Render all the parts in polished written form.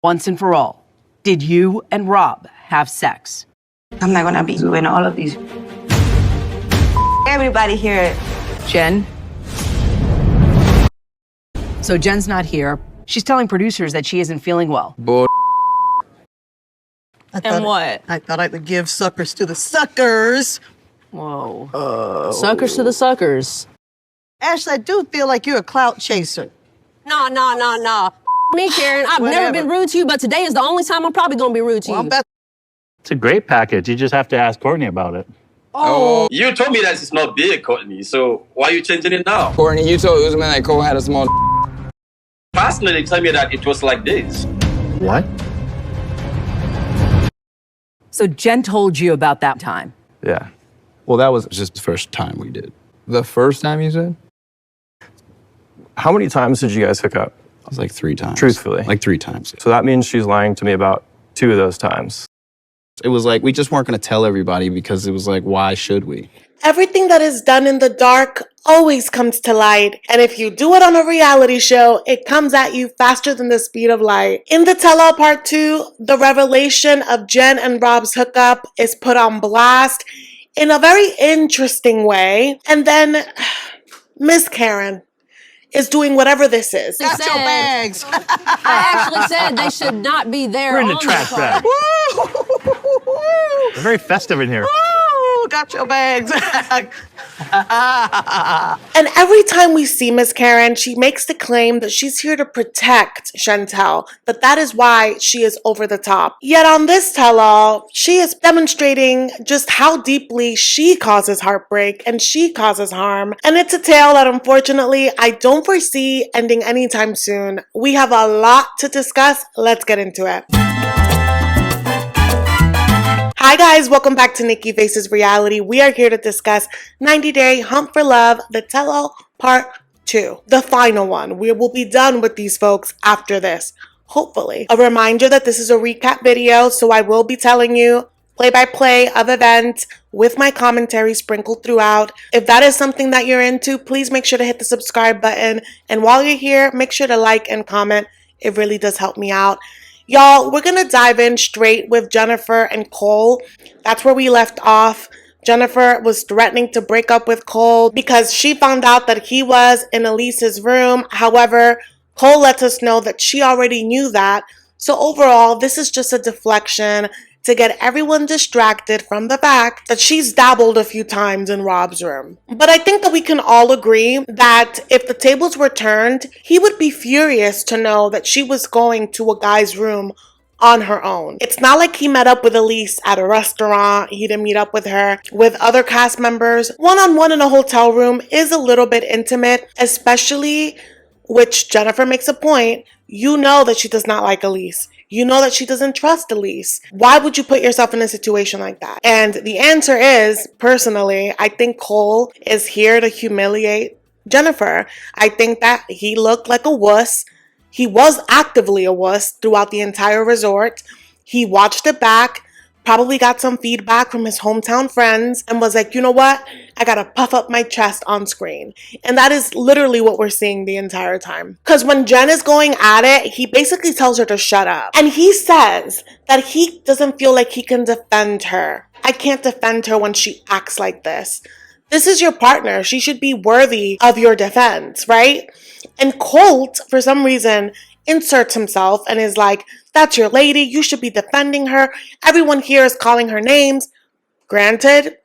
once and for all, did you and Rob have sex? I'm not gonna be doing all of these. Everybody here. Jen? So Jen's not here. She's telling producers that she isn't feeling well. And what? I thought I would give suckers to the suckers. Whoa. Suckers to the suckers. Ashley, I do feel like you're a clout chaser. No. Me, Karen, I've never been rude to you, but today is the only time I'm probably gonna be rude to you. It's a great package. You just have to ask Courtney about it. Oh. You told me that it's not big, Courtney, so why are you changing it now? Courtney, you told Usman that Cole had a small Personally, tell me that it was like this. What? So Jen told you about that time. Yeah. Well, that was just the first time we did. The first time you said? How many times did you guys hook up? It was like 3 times. Truthfully? Like 3 times. So that means she's lying to me about 2 of those times. It was like, we just weren't going to tell everybody because it was like, why should we? Everything that is done in the dark always comes to light. And if you do it on a reality show, it comes at you faster than the speed of light. In the tell-all part 2, the revelation of Jen and Rob's hookup is put on blast in a very interesting way. And then Miss Karen is doing whatever this is. Got your bags. I actually said they should not be there. We're in the on trash car. bag. It's very festive in here. Ooh, got your bags. And every time we see Miss Karen, she makes the claim that she's here to protect Chantel, that is why she is over the top. Yet on this tell-all, she is demonstrating just how deeply she causes heartbreak and she causes harm. And it's a tale that unfortunately I don't foresee ending anytime soon. We have a lot to discuss. Let's get into it. Hi guys, welcome back to Nikki Faces Reality. We are here to discuss 90 Day Hunt for Love, the tell-all part 2. The final one. We will be done with these folks after this, hopefully. A reminder that this is a recap video, so I will be telling you play-by-play of events with my commentary sprinkled throughout. If that is something that you're into, please make sure to hit the subscribe button. And while you're here, make sure to like and comment. It really does help me out. Y'all, we're going to dive in straight with Jennifer and Cole. That's where we left off. Jennifer was threatening to break up with Cole because she found out that he was in Elise's room. However, Cole lets us know that she already knew that. So overall, this is just a deflection to get everyone distracted from the fact that she's dabbled a few times in Rob's room. But I think that we can all agree that if the tables were turned, he would be furious to know that she was going to a guy's room on her own. It's not like he met up with Elise at a restaurant. He didn't meet up with her with other cast members. One-on-one in a hotel room is a little bit intimate, especially, which Jennifer makes a point, you know that she does not like Elise. You know that she doesn't trust Elise. Why would you put yourself in a situation like that? And the answer is, personally, I think Cole is here to humiliate Jennifer. I think that he looked like a wuss. He was actively a wuss throughout the entire resort. He watched it back, probably got some feedback from his hometown friends, and was like, you know what? I gotta puff up my chest on screen. And that is literally what we're seeing the entire time. Because when Jen is going at it, he basically tells her to shut up. And he says that he doesn't feel like he can defend her. I can't defend her when she acts like this. This is your partner. She should be worthy of your defense, right? And Colt, for some reason, inserts himself and is like, that's your lady. You should be defending her. Everyone here is calling her names. Granted,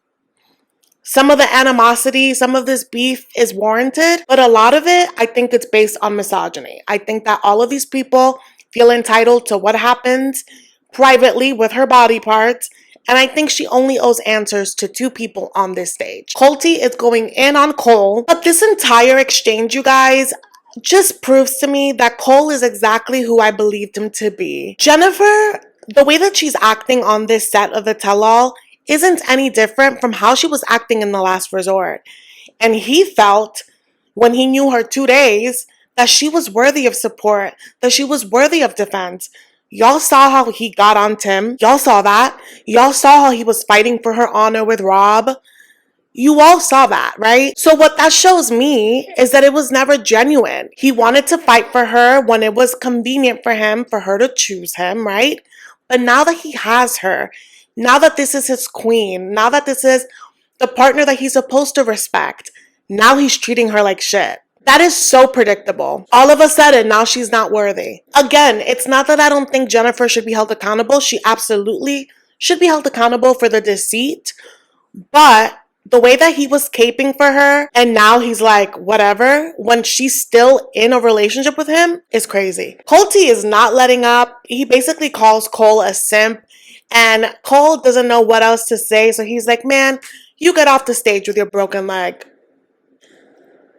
some of the animosity, some of this beef is warranted, but a lot of it, I think it's based on misogyny. I think that all of these people feel entitled to what happens privately with her body parts, and I think she only owes answers to 2 people on this stage. Colty is going in on Cole, but this entire exchange, you guys, just proves to me that Cole is exactly who I believed him to be. Jennifer, the way that she's acting on this set of the tell-all isn't any different from how she was acting in the last resort. And he felt, when he knew her 2 days, that she was worthy of support, that she was worthy of defense. Y'all saw how he got on Tim. Y'all saw that. Y'all saw how he was fighting for her honor with Rob. You all saw that, right? So what that shows me is that it was never genuine. He wanted to fight for her when it was convenient for him, for her to choose him, right? But now that he has her, now that this is his queen, now that this is the partner that he's supposed to respect, now he's treating her like shit. That is so predictable. All of a sudden, now she's not worthy. Again, it's not that I don't think Jennifer should be held accountable. She absolutely should be held accountable for the deceit. But the way that he was caping for her and now he's like, whatever, when she's still in a relationship with him is crazy. Colty is not letting up. He basically calls Cole a simp and Cole doesn't know what else to say. So he's like, man, you get off the stage with your broken leg.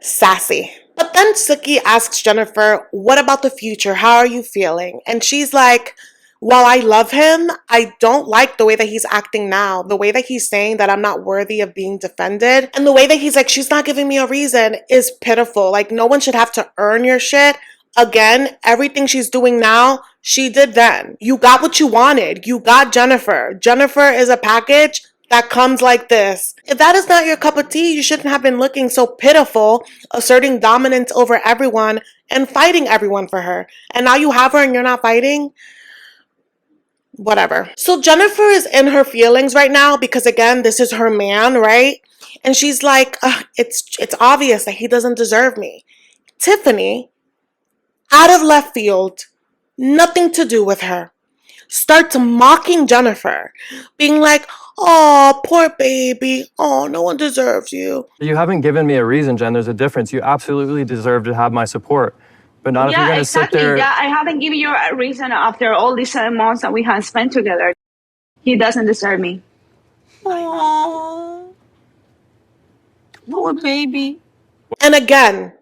Sassy. But then Suki asks Jennifer, what about the future? How are you feeling? And she's like, while I love him, I don't like the way that he's acting now. The way that he's saying that I'm not worthy of being defended. And the way that he's like, she's not giving me a reason is pitiful. Like, no one should have to earn your shit. Again, everything she's doing now, she did then. You got what you wanted. You got Jennifer. Jennifer is a package that comes like this. If that is not your cup of tea, you shouldn't have been looking so pitiful, asserting dominance over everyone and fighting everyone for her. And now you have her and you're not fighting? Whatever. So Jennifer is in her feelings right now because, again, this is her man, right? And she's like, it's obvious that he doesn't deserve me. Tiffany, out of left field, nothing to do with her, starts mocking Jennifer, being like, oh, poor baby. Oh, no one deserves you. You haven't given me a reason, Jen. There's a difference. You absolutely deserve to have my support. But not if you're going to sit there. Yeah, I haven't given you a reason after all these 7 months that we have spent together. He doesn't deserve me. Aww. Poor baby. And again,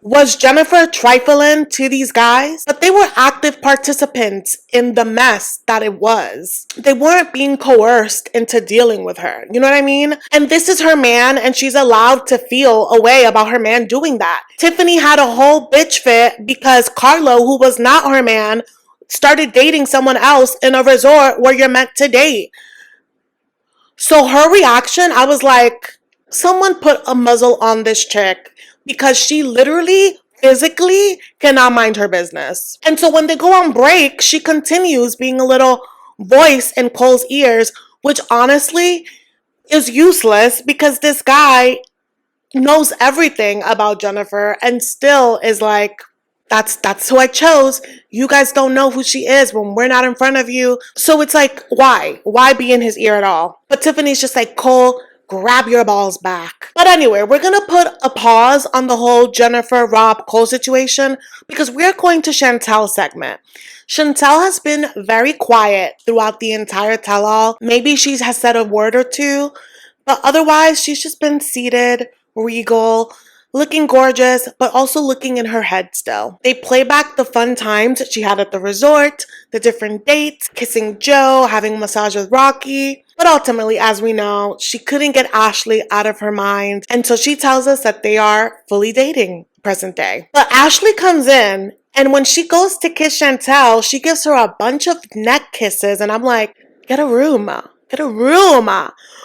was Jennifer trifling to these guys? But they were active participants in the mess that it was. They weren't being coerced into dealing with her. You know what I mean? And this is her man, and she's allowed to feel a way about her man doing that. Tiffany had a whole bitch fit because Carlo, who was not her man, started dating someone else in a resort where you're meant to date. So her reaction, I was like, someone put a muzzle on this chick because she literally, physically cannot mind her business. And so when they go on break, she continues being a little voice in Cole's ears, which honestly is useless because this guy knows everything about Jennifer and still is like, that's who I chose. You guys don't know who she is when we're not in front of you. So it's like, why? Why be in his ear at all? But Tiffany's just like, Cole, grab your balls back. But anyway, we're going to put a pause on the whole Jennifer, Rob, Cole situation because we're going to Chantel's segment. Chantel has been very quiet throughout the entire tell-all. Maybe she has said a word or two, but otherwise she's just been seated, regal, looking gorgeous, but also looking in her head still. They play back the fun times that she had at the resort, the different dates, kissing Joe, having a massage with Rocky. But ultimately, as we know, she couldn't get Ashley out of her mind. And so she tells us that they are fully dating present day. But Ashley comes in, and when she goes to kiss Chantel, she gives her a bunch of neck kisses. And I'm like, get a room. Get a room.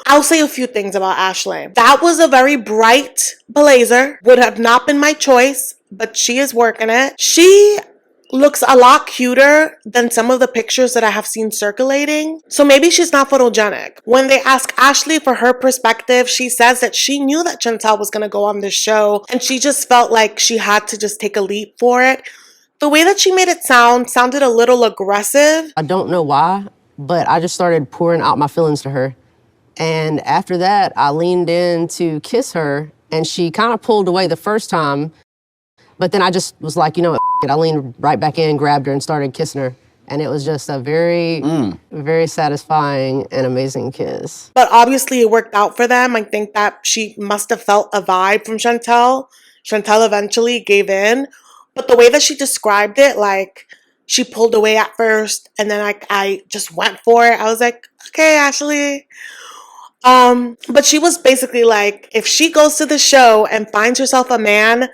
I'll say a few things about Ashley. That was a very bright blazer. Would have not been my choice, but she is working it. She looks a lot cuter than some of the pictures that I have seen circulating. So maybe she's not photogenic. When they ask Ashley for her perspective, she says that she knew that Chantel was going to go on this show and she just felt like she had to just take a leap for it. The way that she made it sounded a little aggressive. I don't know why, but I just started pouring out my feelings to her. And after that, I leaned in to kiss her, and she kind of pulled away the first time. But then I just was like, you know what, I leaned right back in, grabbed her, and started kissing her. And it was just a very, very satisfying and amazing kiss. But obviously it worked out for them. I think that she must have felt a vibe from Chantel. Chantel eventually gave in. But the way that she described it, like, she pulled away at first, and then I just went for it. I was like, okay, Ashley. But she was basically like, if she goes to the show and finds herself a man,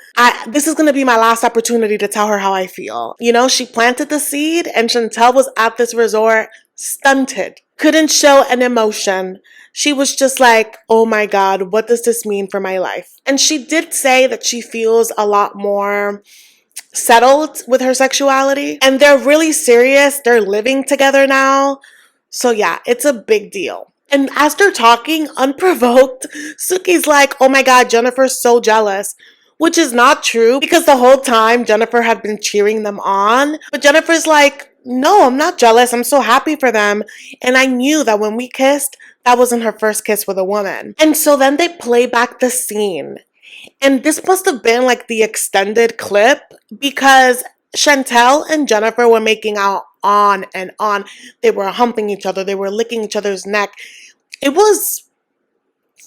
this is going to be my last opportunity to tell her how I feel. You know, she planted the seed and Chantel was at this resort stunted, couldn't show an emotion. She was just like, oh my God, what does this mean for my life? And she did say that she feels a lot more settled with her sexuality, and they're really serious. They're living together now. So yeah, it's a big deal. And as they're talking, unprovoked, Suki's like, oh my God, Jennifer's so jealous. Which is not true, because the whole time Jennifer had been cheering them on. But Jennifer's like, no, I'm not jealous. I'm so happy for them. And I knew that when we kissed, that wasn't her first kiss with a woman. And so then they play back the scene. And this must have been like the extended clip, because Chantel and Jennifer were making out on and on. They were humping each other. They were licking each other's neck. It was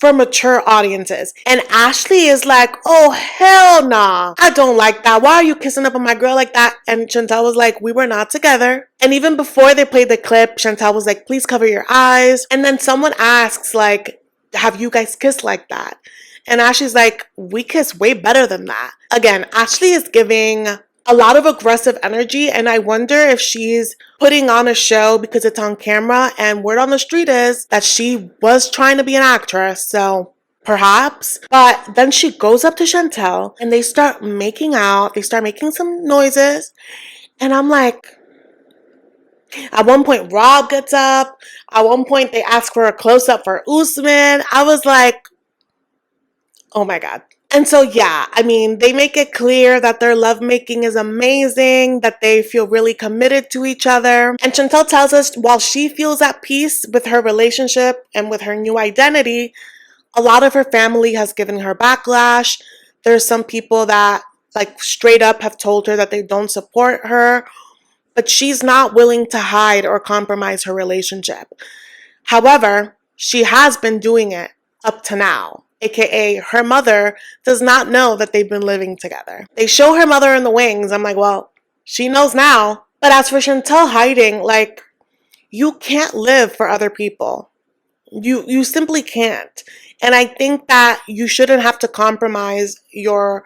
for mature audiences. And Ashley is like, oh, hell nah. I don't like that. Why are you kissing up on my girl like that? And Chantel was like, we were not together. And even before they played the clip, Chantel was like, please cover your eyes. And then someone asks, like, have you guys kissed like that? And Ashley's like, we kiss way better than that. Again, Ashley is giving a lot of aggressive energy, and I wonder if she's putting on a show because it's on camera, and word on the street is that she was trying to be an actress, so perhaps. But then she goes up to Chantel, and they start making out. They start making some noises, and I'm like, at one point, Rob gets up. At one point, they ask for a close-up for Usman. I was like, oh my God. And so, yeah, I mean, they make it clear that their lovemaking is amazing, that they feel really committed to each other. And Chantel tells us while she feels at peace with her relationship and with her new identity, a lot of her family has given her backlash. There's some people that, like, straight up have told her that they don't support her, but she's not willing to hide or compromise her relationship. However, she has been doing it up to now. AKA her mother does not know that they've been living together. They show her mother in the wings. I'm like, well, she knows now. But as for Chantel hiding, like, you can't live for other people. You simply can't. And I think that you shouldn't have to compromise your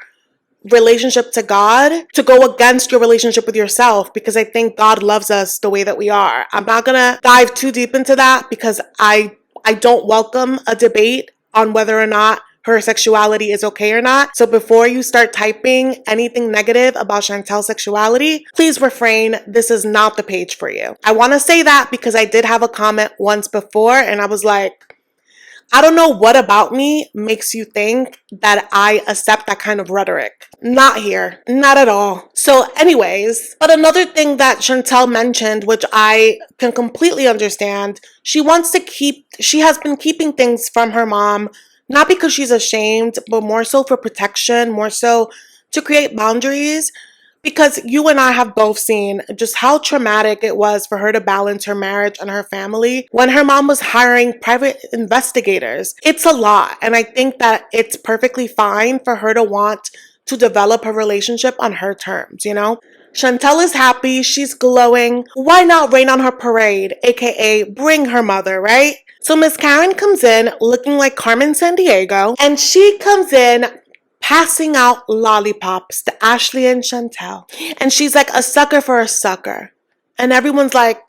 relationship to God to go against your relationship with yourself, because I think God loves us the way that we are. I'm not gonna dive too deep into that because I don't welcome a debate on whether or not her sexuality is okay or not. So before you start typing anything negative about Chantel's sexuality, please refrain. This is not the page for you. I want to say that because I did have a comment once before and I was like, I don't know what about me makes you think that I accept that kind of rhetoric. Not here. Not at all. So anyways, but another thing that Chantel mentioned, which I can completely understand, she has been keeping things from her mom, not because she's ashamed, but more so for protection, more so to create boundaries. Because you and I have both seen just how traumatic it was for her to balance her marriage and her family when her mom was hiring private investigators. It's a lot. And I think that it's perfectly fine for her to want to develop her relationship on her terms, you know? Chantel is happy. She's glowing. Why not rain on her parade, aka bring her mother, right? So Miss Karen comes in looking like Carmen Sandiego, and she comes in passing out lollipops to Ashley and Chantel. And she's like, a sucker for a sucker. And everyone's like,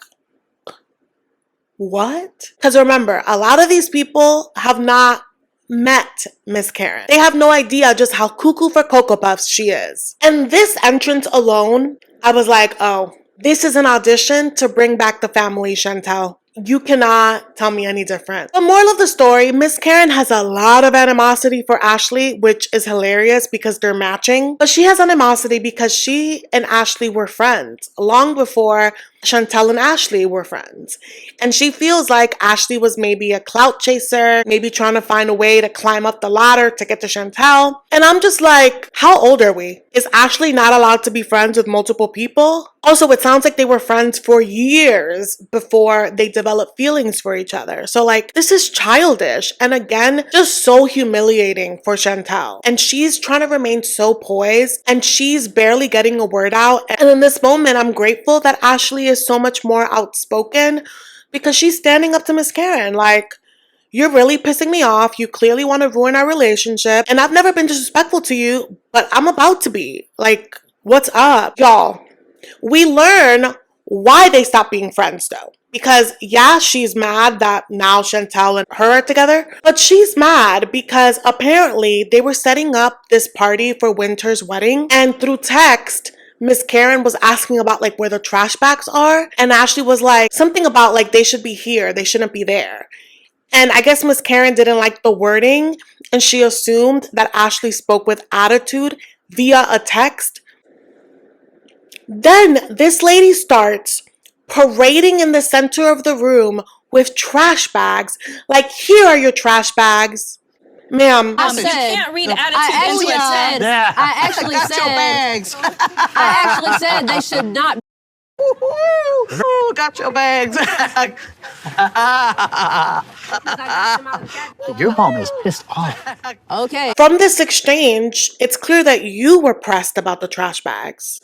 what? Because remember, a lot of these people have not met Miss Karen. They have no idea just how cuckoo for Cocoa Puffs she is. And this entrance alone, I was like, oh, this is an audition to bring back the family, Chantel. You cannot tell me any different. The moral of the story, Miss Karen has a lot of animosity for Ashley, which is hilarious because they're matching. But she has animosity because she and Ashley were friends long before Chantel and Ashley were friends. And she feels like Ashley was maybe a clout chaser, maybe trying to find a way to climb up the ladder to get to Chantel. And I'm just like, how old are we? Is Ashley not allowed to be friends with multiple people? Also, it sounds like they were friends for years before they developed feelings for each other. So like, this is childish. And again, just so humiliating for Chantel. And she's trying to remain so poised and she's barely getting a word out. And in this moment, I'm grateful that Ashley is so much more outspoken because she's standing up to Miss Karen. Like, you're really pissing me off. You clearly want to ruin our relationship. And I've never been disrespectful to you, but I'm about to be. Like, what's up? Y'all, we learn why they stopped being friends though. Because yeah, she's mad that now Chantel and her are together, but she's mad because apparently they were setting up this party for Winter's wedding, and through text, Miss Karen was asking about like where the trash bags are, and Ashley was like something about like they should be here, they shouldn't be there. And I guess Miss Karen didn't like the wording, and she assumed that Ashley spoke with attitude via a text. Then this lady starts parading in the center of the room with trash bags. Like, here are your trash bags. Ma'am. I You said, can't read attitude I into actually a said, Yeah. I actually Got your said, bags. I actually said they should not. Ooh, got your bags. Your mom is pissed off. Okay. From this exchange, it's clear that you were pressed about the trash bags.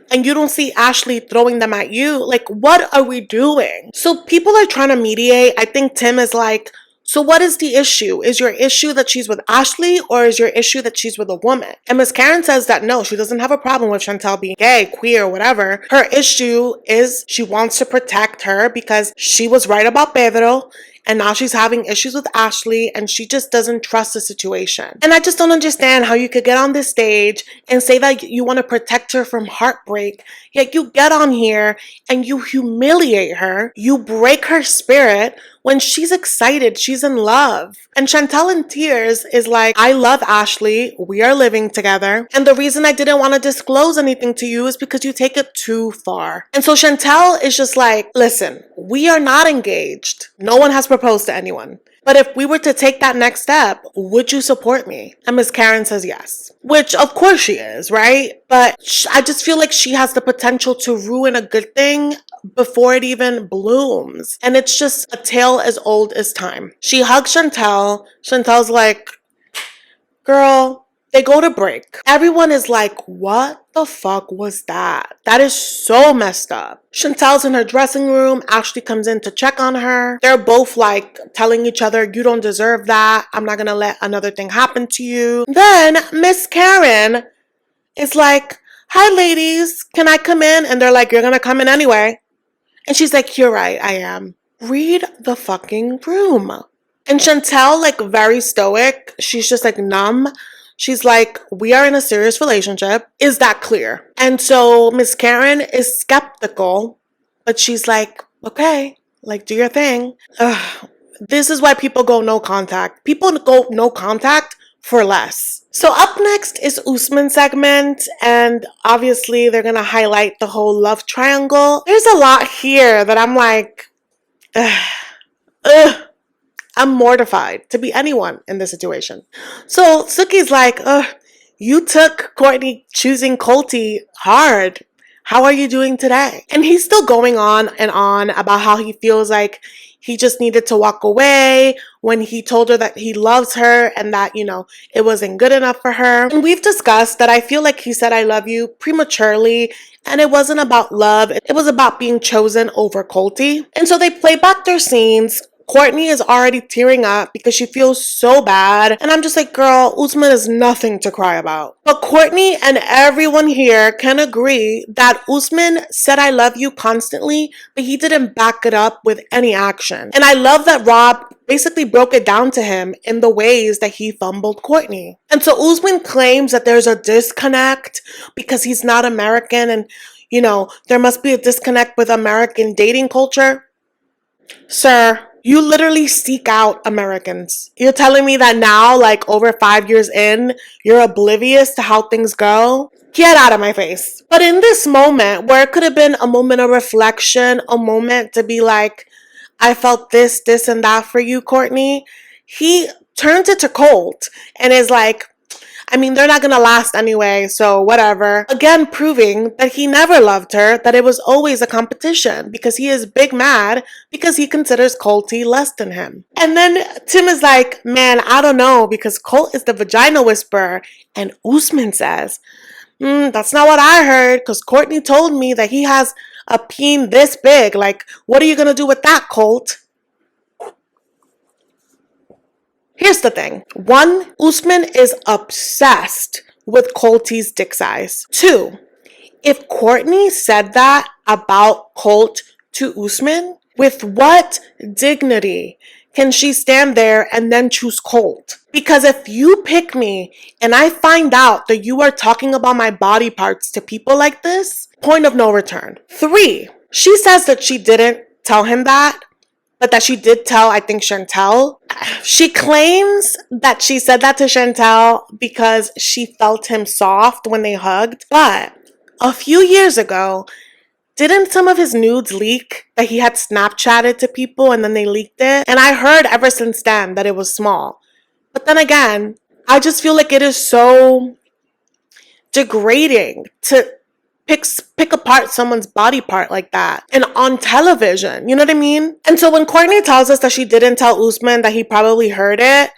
And you don't see Ashley throwing them at you. Like, what are we doing? So people are trying to mediate. I think Tim is like, so what is the issue? Is your issue that she's with Ashley, or is your issue that she's with a woman? And Miss Karen says that no, she doesn't have a problem with Chantel being gay, queer, whatever. Her issue is she wants to protect her because she was right about Pedro, and now she's having issues with Ashley, and she just doesn't trust the situation. And I just don't understand how you could get on this stage and say that you want to protect her from heartbreak, yet you get on here and you humiliate her, you break her spirit when she's excited, she's in love. And Chantel in tears is like, I love Ashley, we are living together, and the reason I didn't want to disclose anything to you is because you take it too far. And so Chantel is just like, listen, we are not engaged. No one has proposed to anyone. But if we were to take that next step, would you support me? And Miss Karen says yes. Which of course she is, right? But I just feel like she has the potential to ruin a good thing before it even blooms. And it's just a tale as old as time. She hugs Chantel. Chantel's like, girl, they go to break. Everyone is like, what the fuck was that? That is so messed up. Chantel's in her dressing room. Ashley comes in to check on her. They're both like telling each other, you don't deserve that. I'm not gonna let another thing happen to you. Then Miss Karen is like, hi ladies, can I come in? And they're like, you're gonna come in anyway. And she's like, you're right, I am. Read the fucking room. And Chantel, like very stoic, she's just like numb. She's like, we are in a serious relationship. Is that clear? And so Miss Karen is skeptical, but she's like, okay, like do your thing. Ugh. This is why people go no contact. People go no contact for less. So up next is Usman segment, and obviously they're gonna highlight the whole love triangle. There's a lot here that I'm like, ugh. I'm mortified to be anyone in this situation. So Suki's like, you took Courtney choosing Colty hard. How are you doing today? And he's still going on and on about how he feels like he just needed to walk away when he told her that he loves her and that, you know, it wasn't good enough for her. And we've discussed that I feel like he said I love you prematurely, and it wasn't about love. It was about being chosen over Colty. And so they play back their scenes. Courtney is already tearing up because she feels so bad. And I'm just like, girl, Usman is nothing to cry about. But Courtney and everyone here can agree that Usman said I love you constantly, but he didn't back it up with any action. And I love that Rob basically broke it down to him in the ways that he fumbled Courtney. And so Usman claims that there's a disconnect because he's not American, and, you know, there must be a disconnect with American dating culture. Sir, you literally seek out Americans. You're telling me that now, like over 5 years in, you're oblivious to how things go? Get out of my face. But in this moment, where it could have been a moment of reflection, a moment to be like, I felt this, and that for you, Courtney, he turns it to cold and is like, I mean, they're not gonna last anyway, so whatever. Again, proving that he never loved her, that it was always a competition, because he is big mad because he considers Colty less than him. And then Tim is like, man, I don't know, because Colt is the vagina whisperer. And Usman says, that's not what I heard, because Courtney told me that he has a peen this big. Like, what are you gonna do with that, Colt? Here's the thing. 1, Usman is obsessed with Colty's dick size. 2, if Courtney said that about Colt to Usman, With what dignity can she stand there and then choose Colt? Because if you pick me and I find out that you are talking about my body parts to people like this, point of no return. 3, she says that she didn't tell him that, but that she did tell, I think, Chantel. She claims that she said that to Chantel because she felt him soft when they hugged. But a few years ago, didn't some of his nudes leak that he had Snapchatted to people and then they leaked it? And I heard ever since then that it was small. But then again, I just feel like it is so degrading to pick apart someone's body part like that and on television. You know what I mean? And so when Courtney tells us that she didn't tell Usman that he probably heard it,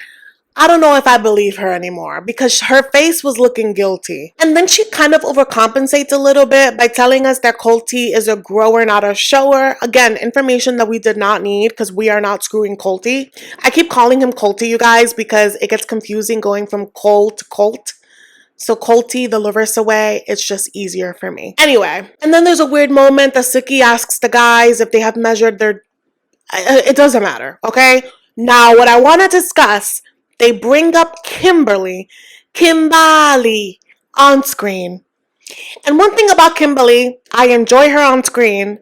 I don't know if I believe her anymore because her face was looking guilty. And then she kind of overcompensates a little bit by telling us that Colty is a grower, not a shower. Again, information that we did not need because we are not screwing Colty. I keep calling him Colty, you guys, because it gets confusing going from Cole to Colt. So Colty, the Larissa way, it's just easier for me. Anyway, and then there's a weird moment that Suki asks the guys if they have measured their... It doesn't matter, okay? Now, what I want to discuss, they bring up Kimberly on screen. And one thing about Kimberly, I enjoy her on screen,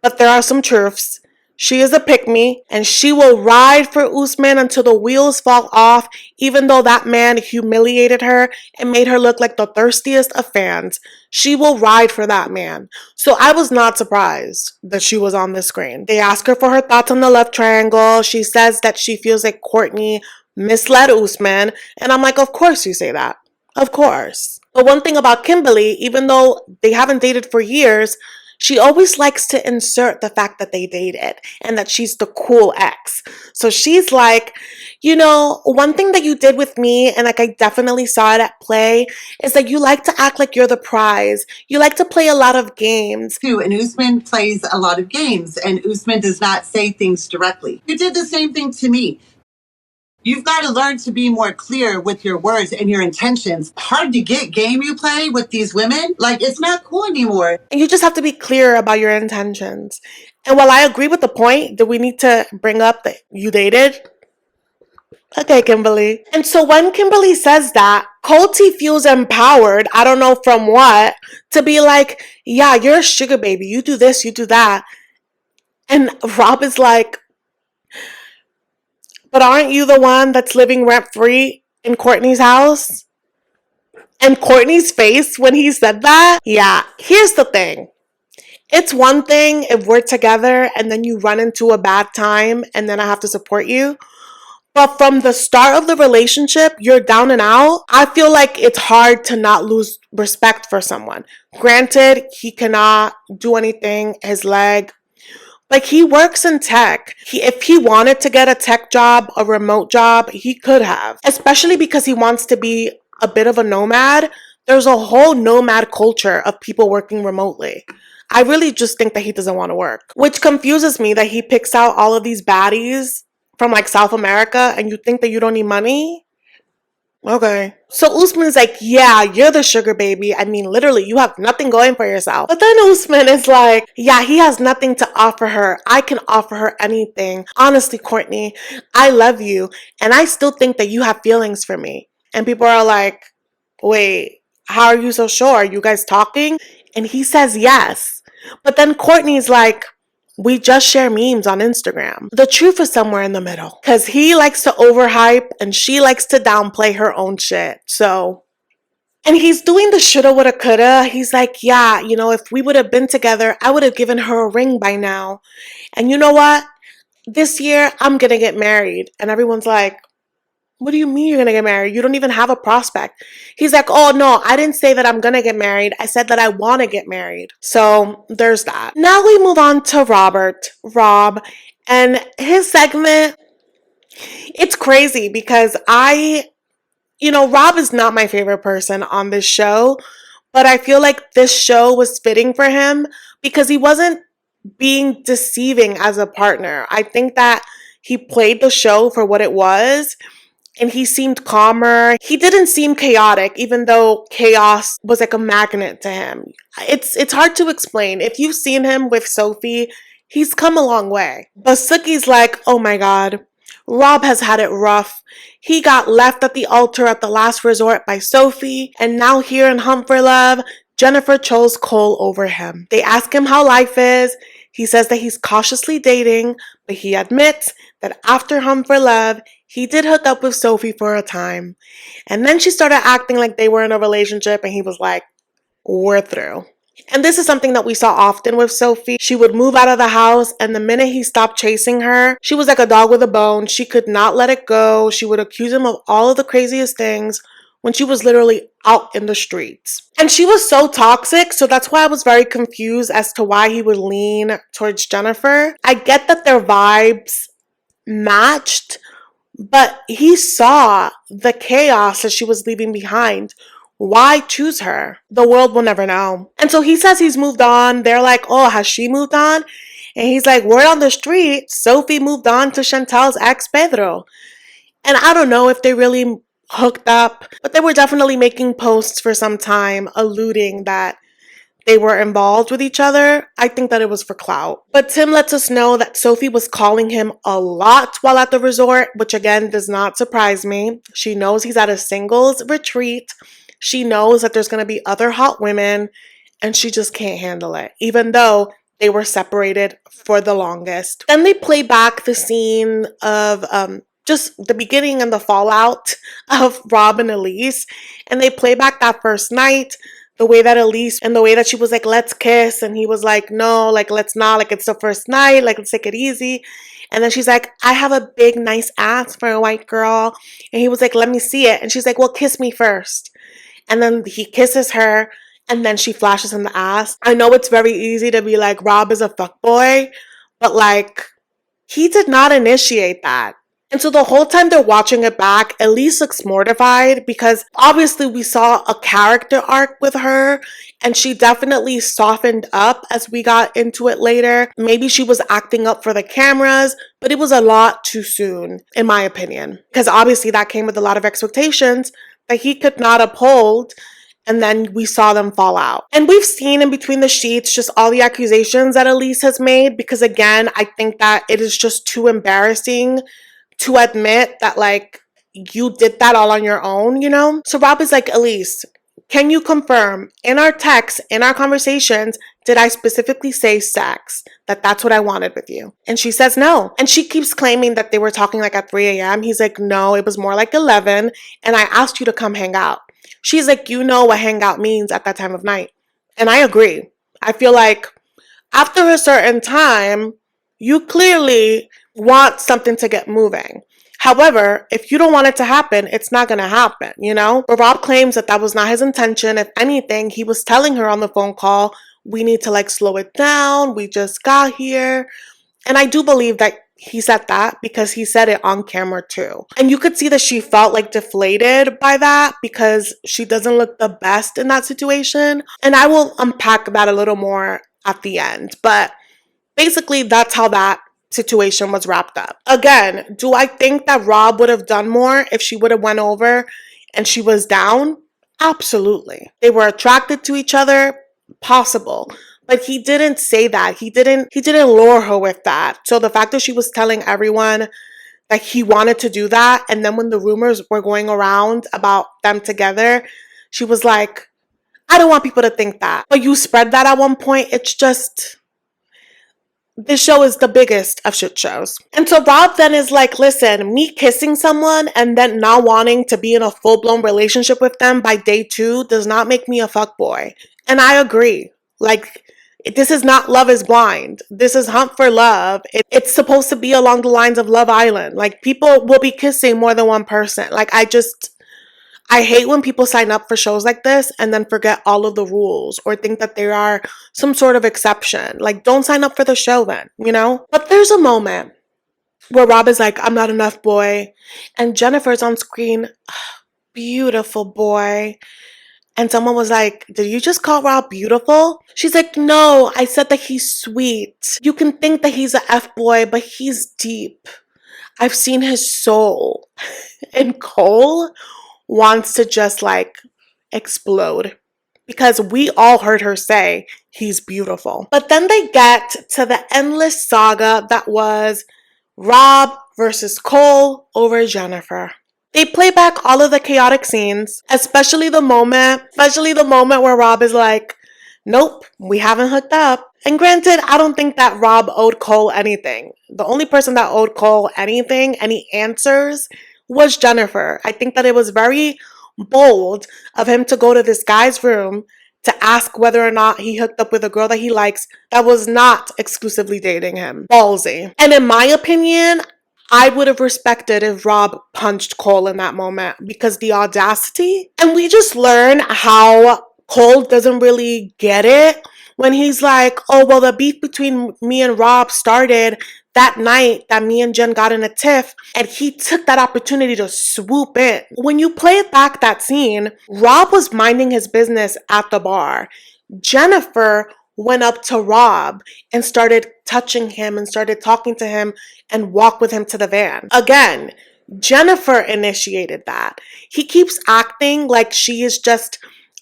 but there are some truths. She is a pick-me, and she will ride for Usman until the wheels fall off, even though that man humiliated her and made her look like the thirstiest of fans. She will ride for that man. So I was not surprised that she was on the screen. They ask her for her thoughts on the love triangle. She says that she feels like Courtney misled Usman, and I'm like, of course you say that. Of course. But one thing about Kimberly, even though they haven't dated for years, she always likes to insert the fact that they dated and that she's the cool ex. So she's like, you know, one thing that you did with me, and like I definitely saw it at play, is that you like to act like you're the prize. You like to play a lot of games. And Usman plays a lot of games, and Usman does not say things directly. You did the same thing to me. You've got to learn to be more clear with your words and your intentions. Hard to get game you play with these women. Like, it's not cool anymore. And you just have to be clear about your intentions. And while I agree with the point that we need to bring up that you dated, okay, Kimberly. And so when Kimberly says that, Colty feels empowered, I don't know from what, to be like, yeah, you're a sugar baby. You do this, you do that. And Rob is like, but aren't you the one that's living rent-free in Courtney's house? And Courtney's face when he said that? Yeah, here's the thing. It's one thing if we're together and then you run into a bad time and then I have to support you. But from the start of the relationship, you're down and out. I feel like it's hard to not lose respect for someone. Granted, he cannot do anything, his leg. Like, he works in tech. If he wanted to get a tech job, a remote job, he could have. Especially because he wants to be a bit of a nomad. There's a whole nomad culture of people working remotely. I really just think that he doesn't want to work. Which confuses me that he picks out all of these baddies from like South America and you think that you don't need money? Okay. So Usman's like, yeah, you're the sugar baby. I mean, literally, you have nothing going for yourself. But then Usman is like, yeah, he has nothing to offer her. I can offer her anything. Honestly, Courtney, I love you. And I still think that you have feelings for me. And people are like, wait, how are you so sure? Are you guys talking? And he says yes. But then Courtney's like, we just share memes on Instagram. The truth is somewhere in the middle. Because he likes to overhype and she likes to downplay her own shit. So, and he's doing the shoulda, woulda, coulda. He's like, yeah, you know, if we would have been together, I would have given her a ring by now. And you know what? This year, I'm going to get married. And everyone's like, what do you mean you're going to get married? You don't even have a prospect. He's like, oh, no, I didn't say that I'm going to get married. I said that I want to get married. So there's that. Now we move on to Rob, and his segment. It's crazy because Rob is not my favorite person on this show, but I feel like this show was fitting for him because he wasn't being deceiving as a partner. I think that he played the show for what it was. And he seemed calmer. He didn't seem chaotic, even though chaos was like a magnet to him. It's hard to explain. If you've seen him with Sophie, He's come a long way. But Suki's like, oh my God, Rob has had it rough. He got left at the altar at the last resort by Sophie, and now here in Hunt for Love, Jennifer chose Cole over him. They ask him how life is. He says that he's cautiously dating, but he admits that after Hunt for Love, he did hook up with Sophie for a time. And then she started acting like they were in a relationship, and he was like, we're through. And this is something that we saw often with Sophie. She would move out of the house, and the minute he stopped chasing her, she was like a dog with a bone. She could not let it go. She would accuse him of all of the craziest things when she was literally out in the streets. And she was so toxic, so that's why I was very confused as to why he would lean towards Jennifer. I get that their vibes matched, but he saw the chaos that she was leaving behind. Why choose her? The world will never know. And so he says he's moved on. They're like, oh, has she moved on? And he's like, word on the street, Sophie moved on to Chantel's ex, Pedro. And I don't know if they really hooked up, but they were definitely making posts for some time alluding that they were involved with each other. I think that it was for clout. But Tim lets us know that Sophie was calling him a lot while at the resort, which again does not surprise me. She knows he's at a singles retreat. She knows that there's going to be other hot women, and she just can't handle it, even though they were separated for the longest. Then they play back the scene of just the beginning and the fallout of Rob and Elise, and they play back that first night, the way that Elise, and the way that she was like, let's kiss, and he was like, no, like, let's not, like, it's the first night, like, let's take it easy. And then she's like, I have a big, nice ass for a white girl. And he was like, let me see it. And she's like, well, kiss me first. And then he kisses her, and then she flashes him the ass. I know it's very easy to be like, Rob is a fuckboy, but like, he did not initiate that. And so the whole time they're watching it back, Elise looks mortified because obviously we saw a character arc with her, and she definitely softened up as we got into it later. Maybe she was acting up for the cameras, but it was a lot too soon, in my opinion, because obviously that came with a lot of expectations that he could not uphold, and then we saw them fall out. And we've seen in between the sheets just all the accusations that Elise has made, because again, I think that it is just too embarrassing to admit that like you did that all on your own, you know? So Rob is like, Elise, can you confirm in our texts, in our conversations, did I specifically say sex? That's what I wanted with you? And she says no. And she keeps claiming that they were talking like at 3 a.m. He's like, no, it was more like 11. And I asked you to come hang out. She's like, you know what hang out means at that time of night. And I agree. I feel like after a certain time, you clearly want something to get moving. However, if you don't want it to happen, it's not going to happen, you know? But Rob claims that that was not his intention. If anything, he was telling her on the phone call, we need to like slow it down. We just got here. And I do believe that he said that because he said it on camera too. And you could see that she felt like deflated by that because she doesn't look the best in that situation. And I will unpack that a little more at the end. But basically, that's how that situation was wrapped up. Again, do I think that Rob would have done more if she would have went over and she was down? Absolutely. They were attracted to each other, possible. But he didn't say that. He didn't lure her with that. So the fact that she was telling everyone that he wanted to do that, and then when the rumors were going around about them together, she was like, I don't want people to think that. But you spread that at one point. It's just, this show is the biggest of shit shows. And so Rob then is like, listen, me kissing someone and then not wanting to be in a full-blown relationship with them by day 2 does not make me a fuckboy. And I agree. Like, this is not Love is Blind. This is Hunt for Love. It's supposed to be along the lines of Love Island. Like, people will be kissing more than one person. Like, I hate when people sign up for shows like this and then forget all of the rules or think that there are some sort of exception. Like, don't sign up for the show then, you know? But there's a moment where Rob is like, I'm not enough boy. And Jennifer's on screen, beautiful boy. And someone was like, did you just call Rob beautiful? She's like, no, I said that he's sweet. You can think that he's a F-boy, but he's deep. I've seen his soul. And Cole wants to just like explode because we all heard her say he's beautiful. But then they get to the endless saga that was Rob versus Cole over Jennifer. They play back all of the chaotic scenes, especially the moment where Rob is like, nope, we haven't hooked up. And granted, I don't think that Rob owed Cole anything. The only person that owed Cole anything, any answers, was Jennifer. I think that it was very bold of him to go to this guy's room to ask whether or not he hooked up with a girl that he likes that was not exclusively dating him. Ballsy. And in my opinion, I would have respected if Rob punched Cole in that moment because the audacity. And we just learn how Cole doesn't really get it when he's like, oh, well, the beef between me and Rob started that night that me and Jen got in a tiff, and he took that opportunity to swoop in. When you play it back, that scene, Rob was minding his business at the bar. Jennifer went up to Rob and started touching him and started talking to him and walked with him to the van. Again, Jennifer initiated that. He keeps acting like she is just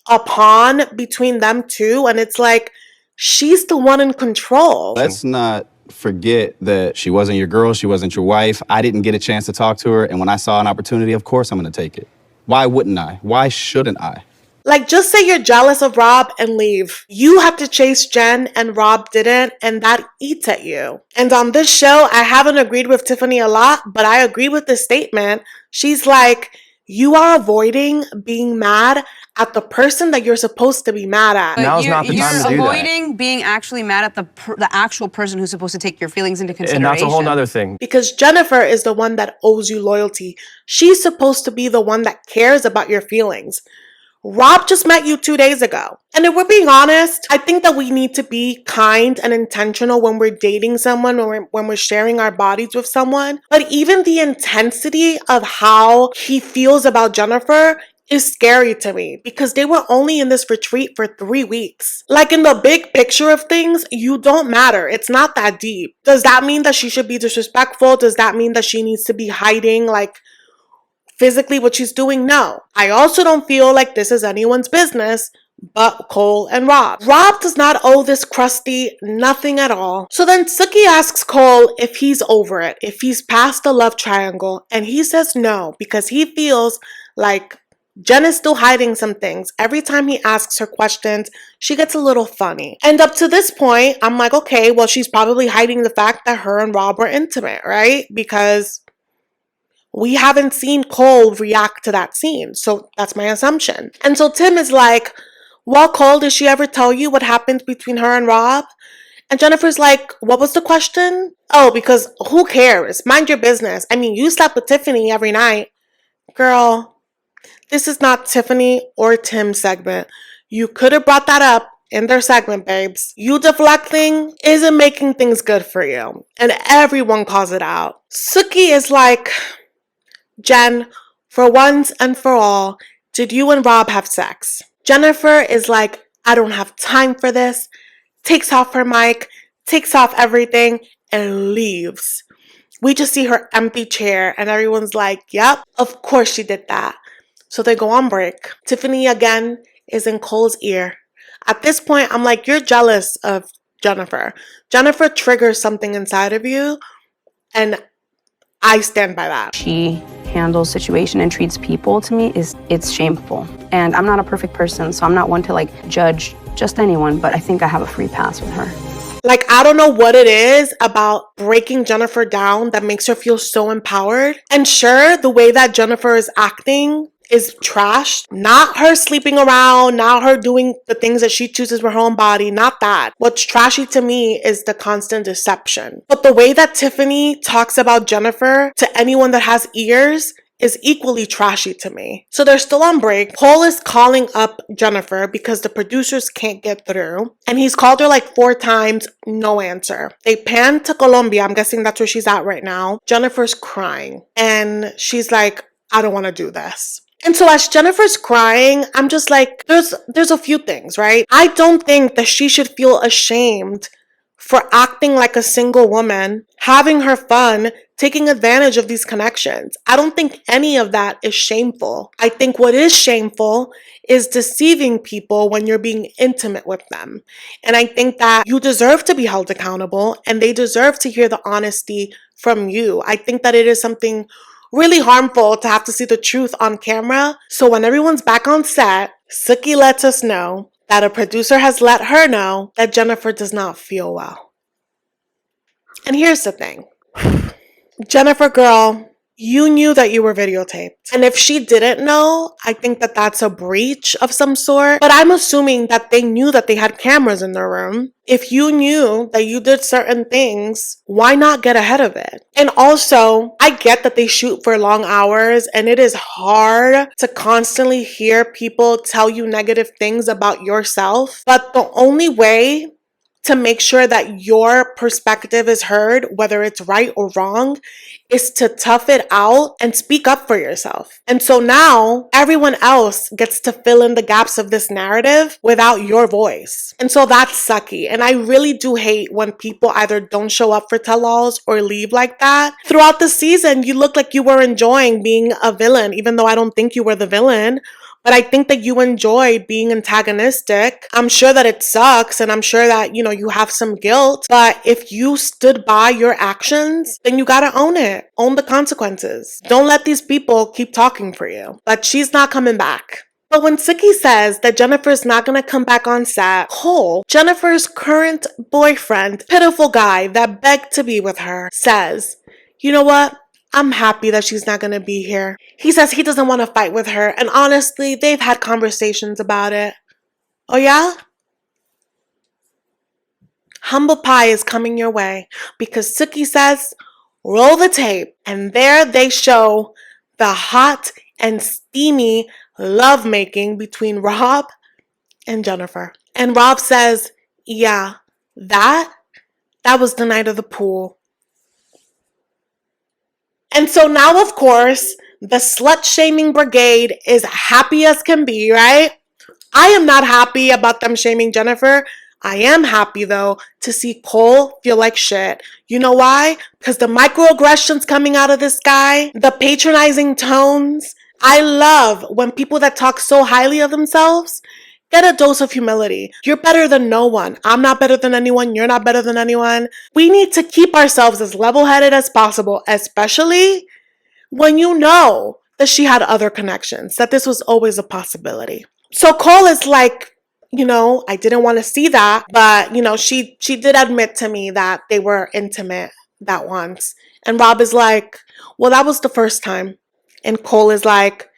a pawn between them two, and it's like she's the one in control. Let's not forget that she wasn't your girl, she wasn't your wife. I didn't get a chance to talk to her, and when I saw an opportunity, of course I'm gonna take it. Why wouldn't I? Why shouldn't I? Like, just say you're jealous of Rob and leave. You had to chase Jen and Rob didn't, and that eats at you. And on this show, I haven't agreed with Tiffany a lot, but I agree with this statement. She's like, you are avoiding being mad at the person that you're supposed to be mad at. But now's not the time to do that. You're avoiding being actually mad at the actual person who's supposed to take your feelings into consideration. And that's a whole nother thing. Because Jennifer is the one that owes you loyalty. She's supposed to be the one that cares about your feelings. Rob just met you 2 days ago. And if we're being honest, I think that we need to be kind and intentional when we're dating someone, when we're sharing our bodies with someone. But even the intensity of how he feels about Jennifer is scary to me because they were only in this retreat for 3 weeks. Like, in the big picture of things, you don't matter. It's not that deep. Does that mean that she should be disrespectful? Does that mean that she needs to be hiding, like, physically what she's doing? No. I also don't feel like this is anyone's business but Cole and Rob. Rob does not owe this crusty nothing at all. So then Sookie asks Cole if he's over it, if he's past the love triangle, and he says no because he feels like Jen is still hiding some things. Every time he asks her questions, she gets a little funny. And up to this point, I'm like, okay, well, she's probably hiding the fact that her and Rob were intimate, right? Because we haven't seen Cole react to that scene. So that's my assumption. And so Tim is like, well, Cole, did she ever tell you what happened between her and Rob? And Jennifer's like, what was the question? Oh, because who cares? Mind your business. I mean, you slept with Tiffany every night. Girl, this is not Tiffany or Tim's segment. You could have brought that up in their segment, babes. You deflecting isn't making things good for you. And everyone calls it out. Sookie is like, Jen, for once and for all, did you and Rob have sex? Jennifer is like, I don't have time for this. Takes off her mic, takes off everything, and leaves. We just see her empty chair, and everyone's like, yep, of course she did that. So they go on break. Tiffany again is in Cole's ear. At this point, I'm like, you're jealous of Jennifer. Jennifer triggers something inside of you, and I stand by that. She handles situation and treats people, to me, it's shameful. And I'm not a perfect person, so I'm not one to like judge just anyone, but I think I have a free pass with her. Like, I don't know what it is about breaking Jennifer down that makes her feel so empowered. And sure, the way that Jennifer is acting is trash. Not her sleeping around, not her doing the things that she chooses with her own body, not that. What's trashy to me is the constant deception. But the way that Tiffany talks about Jennifer to anyone that has ears is equally trashy to me. So they're still on break. Cole is calling up Jennifer because the producers can't get through. And he's called her like 4 times, no answer. They pan to Colombia. I'm guessing that's where she's at right now. Jennifer's crying. And she's like, I don't want to do this. And so as Jennifer's crying, I'm just like, there's a few things, right? I don't think that she should feel ashamed for acting like a single woman, having her fun, taking advantage of these connections. I don't think any of that is shameful. I think what is shameful is deceiving people when you're being intimate with them. And I think that you deserve to be held accountable and they deserve to hear the honesty from you. I think that it is something really harmful to have to see the truth on camera. So when everyone's back on set, Suki lets us know that a producer has let her know that Jennifer does not feel well. And here's the thing. Jennifer, girl, you knew that you were videotaped. And if she didn't know, I think that that's a breach of some sort. But I'm assuming that they knew that they had cameras in their room. If you knew that you did certain things, why not get ahead of it? And also, I get that they shoot for long hours and it is hard to constantly hear people tell you negative things about yourself. But the only way to make sure that your perspective is heard, whether it's right or wrong, is to tough it out and speak up for yourself. And so now everyone else gets to fill in the gaps of this narrative without your voice. And so that's sucky. And I really do hate when people either don't show up for tell-alls or leave like that. Throughout the season, you look like you were enjoying being a villain, even though I don't think you were the villain. But I think that you enjoy being antagonistic. I'm sure that it sucks and I'm sure that, you have some guilt. But if you stood by your actions, then you gotta own it. Own the consequences. Don't let these people keep talking for you. But she's not coming back. But when Suki says that Jennifer's not gonna come back on set, Cole, Jennifer's current boyfriend, pitiful guy that begged to be with her, says, you know what? I'm happy that she's not going to be here. He says he doesn't want to fight with her, and honestly, they've had conversations about it. Oh yeah? Humble pie is coming your way because Suki says, roll the tape, and there they show the hot and steamy lovemaking between Rob and Jennifer. And Rob says, yeah, that was the night of the pool. And so now, of course, the slut-shaming brigade is happy as can be, right? I am not happy about them shaming Jennifer. I am happy, though, to see Cole feel like shit. You know why? Because the microaggressions coming out of this guy, the patronizing tones. I love when people that talk so highly of themselves get a dose of humility. You're better than no one. I'm not better than anyone. You're not better than anyone. We need to keep ourselves as level-headed as possible, especially when you know that she had other connections, that this was always a possibility. So Cole is like, I didn't want to see that, but, she did admit to me that they were intimate that once. And Rob is like, well, that was the first time. And Cole is like,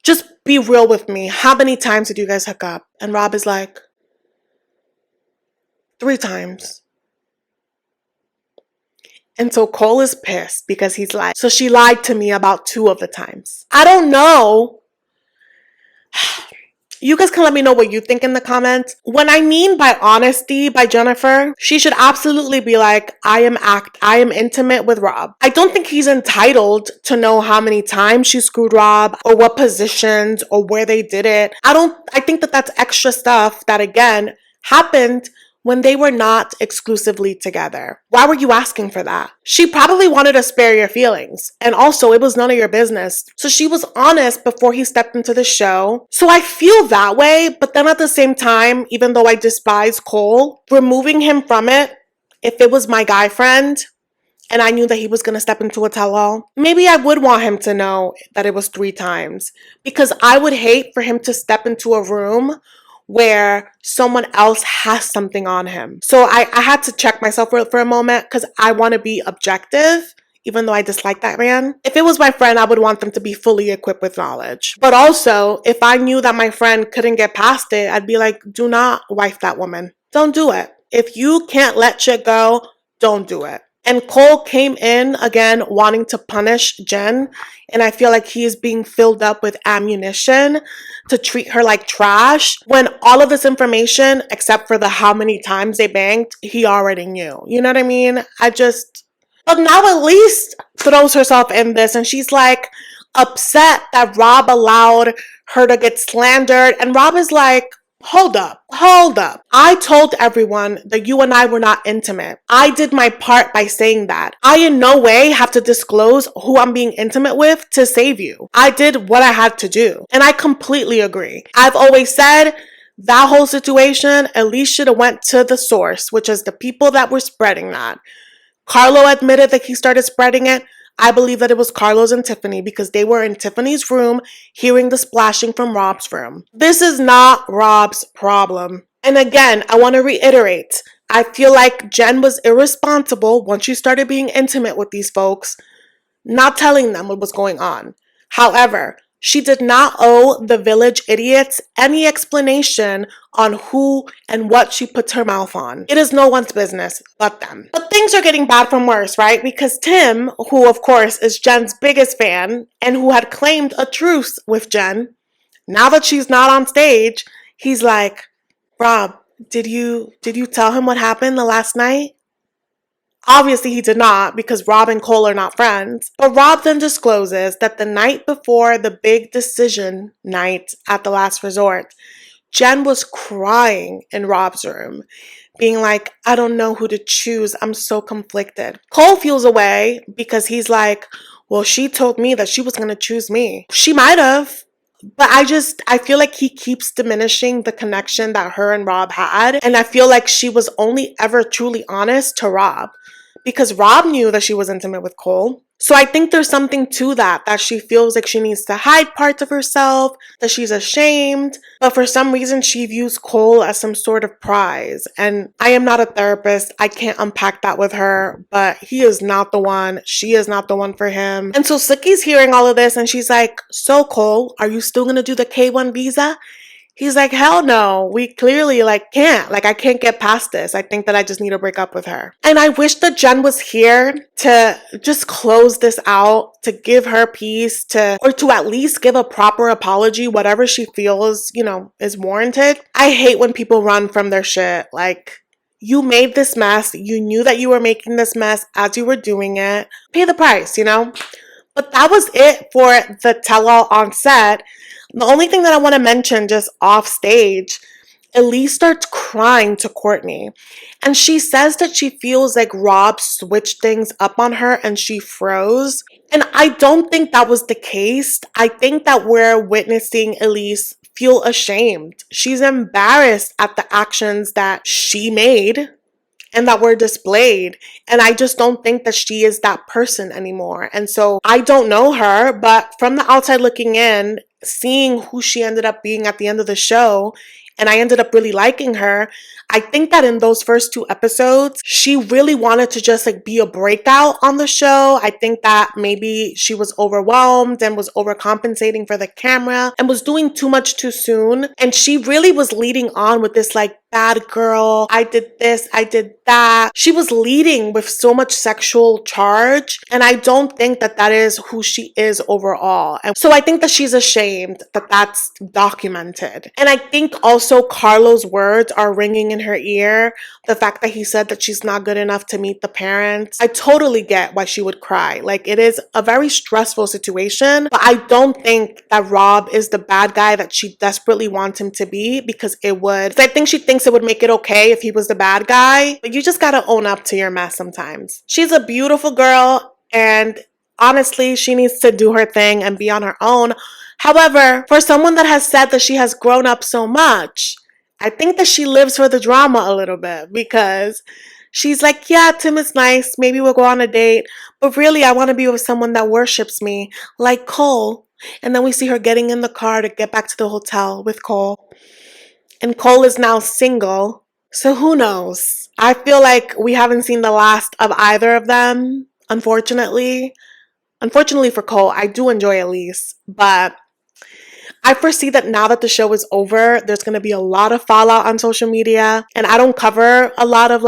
just be real with me. How many times did you guys hook up? And Rob is like, 3 times. And so Cole is pissed because he's like, so she lied to me about 2 of the times. I don't know. You guys can let me know what you think in the comments. When I mean by honesty by Jennifer, she should absolutely be like, I am intimate with Rob. I don't think he's entitled to know how many times she screwed Rob or what positions or where they did it. I think that that's extra stuff that, again, happened when they were not exclusively together. Why were you asking for that? She probably wanted to spare your feelings. And also, it was none of your business. So she was honest before he stepped into the show. So I feel that way, but then at the same time, even though I despise Cole, removing him from it, if it was my guy friend, and I knew that he was going to step into a tell-all, maybe I would want him to know that it was 3 times. Because I would hate for him to step into a room where someone else has something on him. So I had to check myself for a moment because I want to be objective, even though I dislike that man. If it was my friend, I would want them to be fully equipped with knowledge. But also, if I knew that my friend couldn't get past it, I'd be like, do not wife that woman. Don't do it. If you can't let shit go, don't do it. And Cole came in again wanting to punish Jen, and I feel like he is being filled up with ammunition to treat her like trash when all of this information, except for the how many times they banged, he already knew. You know what I mean? But now Elise throws herself in this and she's like upset that Rob allowed her to get slandered, and Rob is like, Hold up. I told everyone that you and I were not intimate. I did my part by saying that. I in no way have to disclose who I'm being intimate with to save you. I did what I had to do. And I completely agree. I've always said that whole situation, Elise should have went to the source, which is the people that were spreading that. Carlo admitted that he started spreading it. I believe that it was Carlos and Tiffany because they were in Tiffany's room hearing the splashing from Rob's room. This is not Rob's problem. And again, I want to reiterate, I feel like Jen was irresponsible once she started being intimate with these folks, not telling them what was going on. However, she did not owe the village idiots any explanation on who and what she put her mouth on. It is no one's business but them. But things are getting bad from worse, right? Because Tim, who of course is Jen's biggest fan and who had claimed a truce with Jen, now that she's not on stage, he's like, Rob, did you tell him what happened the last night? Obviously, he did not because Rob and Cole are not friends. But Rob then discloses that the night before the big decision night at the last resort, Jen was crying in Rob's room, being like, I don't know who to choose. I'm so conflicted. Cole feels away because he's like, well, she told me that she was going to choose me. She might have. But I feel like he keeps diminishing the connection that her and Rob had. And I feel like she was only ever truly honest to Rob because Rob knew that she was intimate with Cole. So I think there's something to that she feels like she needs to hide parts of herself, that she's ashamed. But for some reason, she views Cole as some sort of prize. And I am not a therapist. I can't unpack that with her, but he is not the one. She is not the one for him. And so Suki's hearing all of this and she's like, so Cole, are you still gonna do the K1 visa? He's like, hell no, we clearly can't. I can't get past this. I think that I just need to break up with her. And I wish that Jen was here to just close this out, to give her peace, or to at least give a proper apology, whatever she feels, is warranted. I hate when people run from their shit. You made this mess. You knew that you were making this mess as you were doing it. Pay the price, But that was it for the tell-all on set. The only thing that I want to mention just off stage, Elise starts crying to Courtney. And she says that she feels like Rob switched things up on her and she froze. And I don't think that was the case. I think that we're witnessing Elise feel ashamed. She's embarrassed at the actions that she made and that were displayed. And I just don't think that she is that person anymore. And so I don't know her, but from the outside looking in, seeing who she ended up being at the end of the show, and I ended up really liking her. I think that in those first 2 episodes, she really wanted to just be a breakout on the show. I think that maybe she was overwhelmed and was overcompensating for the camera and was doing too much too soon. And she really was leading on with this bad girl, I did this, I did that. She was leading with so much sexual charge, and I don't think that that is who she is overall. And so I think that she's ashamed that that's documented. And I think also Carlo's words are ringing in her ear. The fact that he said that she's not good enough to meet the parents. I totally get why she would cry. It is a very stressful situation, but I don't think that Rob is the bad guy that she desperately wants him to be, because it would. I think she thinks it would make it okay if he was the bad guy, but you just gotta own up to your mess sometimes. She's a beautiful girl, and honestly, she needs to do her thing and be on her own. However, for someone that has said that she has grown up so much, I think that she lives for the drama a little bit, because she's like, yeah, Tim is nice, maybe we'll go on a date, but really I want to be with someone that worships me, like Cole. And then we see her getting in the car to get back to the hotel with Cole. And Cole is now single, so who knows? I feel like we haven't seen the last of either of them, unfortunately. Unfortunately for Cole, I do enjoy Elise, but I foresee that now that the show is over, there's going to be a lot of fallout on social media. And I don't cover a lot of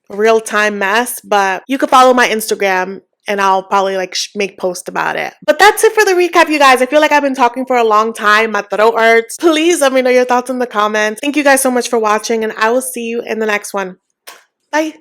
real-time mess, but you can follow my Instagram and I'll probably make posts about it. But that's it for the recap, you guys. I feel like I've been talking for a long time. My throat hurts. Please let me know your thoughts in the comments. Thank you guys so much for watching, and I will see you in the next one. Bye.